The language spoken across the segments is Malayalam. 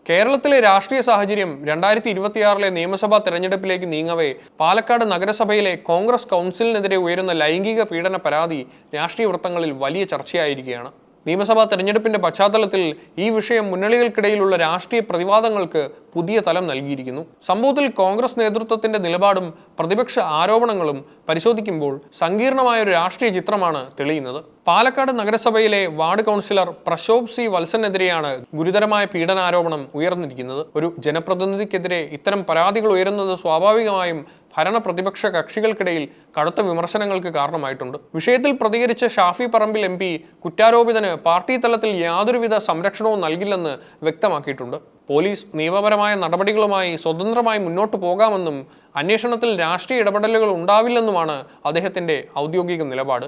കേരളത്തിലെ രാഷ്ട്രീയ സാഹചര്യം 2026 നിയമസഭാ തെരഞ്ഞെടുപ്പിലേക്ക് നീങ്ങവേ പാലക്കാട് നഗരസഭയിലെ കോൺഗ്രസ് കൗൺസിലിനെതിരെ ഉയരുന്ന ലൈംഗിക പീഡന പരാതി രാഷ്ട്രീയ വൃത്തങ്ങളിൽ വലിയ ചർച്ചയായിരിക്കുകയാണ്. നിയമസഭാ തെരഞ്ഞെടുപ്പിന്റെ പശ്ചാത്തലത്തിൽ ഈ വിഷയം മുന്നണികൾക്കിടയിലുള്ള രാഷ്ട്രീയ പ്രതിവാദങ്ങൾക്ക് പുതിയ തലം നൽകിയിരിക്കുന്നു. സംഭവത്തിൽ കോൺഗ്രസ് നേതൃത്വത്തിന്റെ നിലപാടും പ്രതിപക്ഷ ആരോപണങ്ങളും പരിശോധിക്കുമ്പോൾ സങ്കീർണമായ ഒരു രാഷ്ട്രീയ ചിത്രമാണ് തെളിയുന്നത്. പാലക്കാട് നഗരസഭയിലെ വാർഡ് കൗൺസിലർ പ്രശോഭ് സി വത്സനെതിരെയാണ് ഗുരുതരമായ പീഡനാരോപണം ഉയർന്നിരിക്കുന്നത്. ഒരു ജനപ്രതിനിധിക്കെതിരെ ഇത്തരം പരാതികൾ ഉയരുന്നത് സ്വാഭാവികമായും ഭരണ പ്രതിപക്ഷ കക്ഷികൾക്കിടയിൽ കടുത്ത വിമർശനങ്ങൾക്ക് കാരണമായിട്ടുണ്ട്. വിഷയത്തിൽ പ്രതികരിച്ച ഷാഫി പറമ്പിൽ MP കുറ്റാരോപിതന് പാർട്ടി തലത്തിൽ യാതൊരുവിധ സംരക്ഷണവും നൽകില്ലെന്ന് വ്യക്തമാക്കിയിട്ടുണ്ട്. പോലീസ് നിയമപരമായ നടപടികളുമായി സ്വതന്ത്രമായി മുന്നോട്ടു പോകാമെന്നും അന്വേഷണത്തിൽ രാഷ്ട്രീയ ഇടപെടലുകൾ ഉണ്ടാവില്ലെന്നുമാണ് അദ്ദേഹത്തിന്റെ ഔദ്യോഗിക നിലപാട്.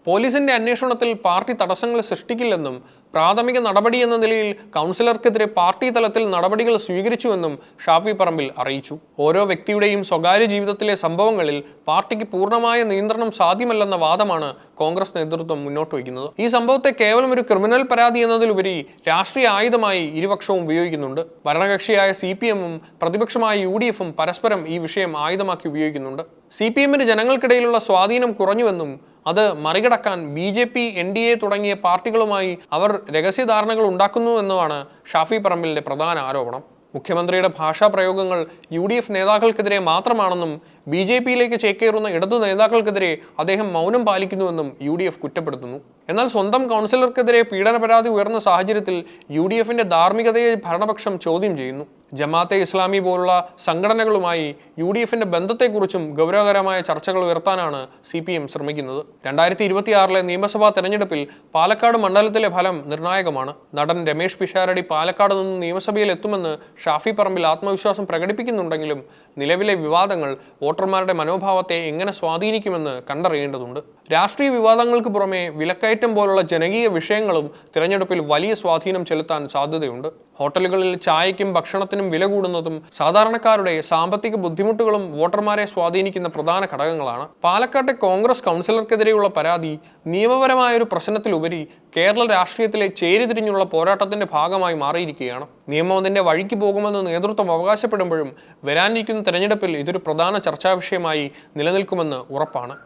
പോലീസിന്റെ അന്വേഷണത്തിൽ പാർട്ടി തടസ്സങ്ങൾ സൃഷ്ടിക്കില്ലെന്നും പ്രാഥമിക നടപടി എന്ന നിലയിൽ കൗൺസിലർക്കെതിരെ പാർട്ടി തലത്തിൽ നടപടികൾ സ്വീകരിച്ചുവെന്നും ഷാഫി പറമ്പിൽ അറിയിച്ചു. ഓരോ വ്യക്തിയുടെയും സ്വകാര്യ ജീവിതത്തിലെ സംഭവങ്ങളിൽ പാർട്ടിക്ക് പൂർണ്ണമായ നിയന്ത്രണം സാധ്യമല്ലെന്ന വാദമാണ് കോൺഗ്രസ് നേതൃത്വം മുന്നോട്ട് വയ്ക്കുന്നത്. ഈ സംഭവത്തെ കേവലം ഒരു ക്രിമിനൽ പരാതി എന്നതിലുപരി രാഷ്ട്രീയ ആയുധമായി ഇരുപക്ഷവും ഉപയോഗിക്കുന്നുണ്ട്. ഭരണകക്ഷിയായ CPM-ഉം പ്രതിപക്ഷമായ UDF-ഉം പരസ്പരം ഈ വിഷയം ആയുധമാക്കി ഉപയോഗിക്കുന്നുണ്ട്. CPM-ന് ജനങ്ങൾക്കിടയിലുള്ള സ്വാധീനം കുറഞ്ഞുവെന്നും അത് മറികടക്കാൻ BJP, NDA തുടങ്ങിയ പാർട്ടികളുമായി അവർ രഹസ്യധാരണകൾ ഉണ്ടാക്കുന്നുവെന്നുമാണ് ഷാഫി പറമ്പിലിന്റെ പ്രധാന ആരോപണം. മുഖ്യമന്ത്രിയുടെ ഭാഷാ പ്രയോഗങ്ങൾ UDF നേതാക്കൾക്കെതിരെ മാത്രമാണെന്നും BJP-യിലേക്ക് ചേക്കേറുന്ന ഇടതു നേതാക്കൾക്കെതിരെ അദ്ദേഹം മൗനം പാലിക്കുന്നുവെന്നും UDF കുറ്റപ്പെടുത്തുന്നു. എന്നാൽ സ്വന്തം കൗൺസിലർക്കെതിരെ പീഡന പരാതി ഉയർന്ന സാഹചര്യത്തിൽ UDF-ന്റെ ധാർമ്മികതയെ ഭരണപക്ഷം ചോദ്യം ചെയ്യുന്നു. ജമാഅത്തെ ഇസ്ലാമി പോലുള്ള സംഘടനകളുമായി UDF-ന്റെ ബന്ധത്തെക്കുറിച്ചും ഗൗരവകരമായ ചർച്ചകൾ ഉയർത്താനാണ് CPM ശ്രമിക്കുന്നത്. 2026 നിയമസഭാ തെരഞ്ഞെടുപ്പിൽ പാലക്കാട് മണ്ഡലത്തിലെ ഫലം നിർണായകമാണ്. നടൻ രമേശ് പിഷാരടി പാലക്കാട് നിന്ന് നിയമസഭയിൽ എത്തുമെന്ന് ഷാഫി പറമ്പിൽ ആത്മവിശ്വാസം പ്രകടിപ്പിക്കുന്നുണ്ടെങ്കിലും നിലവിലെ വിവാദങ്ങൾ വോട്ടർമാരുടെ മനോഭാവത്തെ എങ്ങനെ സ്വാധീനിക്കുമെന്ന് കണ്ടറിയേണ്ടതുണ്ട്. രാഷ്ട്രീയ വിവാദങ്ങൾക്ക് പുറമെ വിലക്കയറ്റം പോലുള്ള ജനകീയ വിഷയങ്ങളും തിരഞ്ഞെടുപ്പിൽ വലിയ സ്വാധീനം ചെലുത്താൻ സാധ്യതയുണ്ട്. ഹോട്ടലുകളിൽ ചായയ്ക്കും ഭക്ഷണത്തിനും വില കൂടുന്നതും സാധാരണക്കാരുടെ സാമ്പത്തിക ബുദ്ധിമുട്ടുകളും വോട്ടർമാരെ സ്വാധീനിക്കുന്ന പ്രധാന ഘടകങ്ങളാണ്. പാലക്കാട്ടെ കോൺഗ്രസ് കൗൺസിലർക്കെതിരെയുള്ള പരാതി നിയമപരമായൊരു പ്രശ്നത്തിലുപരി കേരള രാഷ്ട്രീയത്തിലെ ചേരിതിരിഞ്ഞുള്ള പോരാട്ടത്തിന്റെ ഭാഗമായി മാറിയിരിക്കുകയാണ്. നിയമം അതിന്റെ വഴിക്ക് പോകുമെന്ന് നേതൃത്വം അവകാശപ്പെടുമ്പോഴും വരാനിരിക്കുന്ന തെരഞ്ഞെടുപ്പിൽ ഇതൊരു പ്രധാന ചർച്ചാ വിഷയമായി നിലനിൽക്കുമെന്ന് ഉറപ്പാണ്.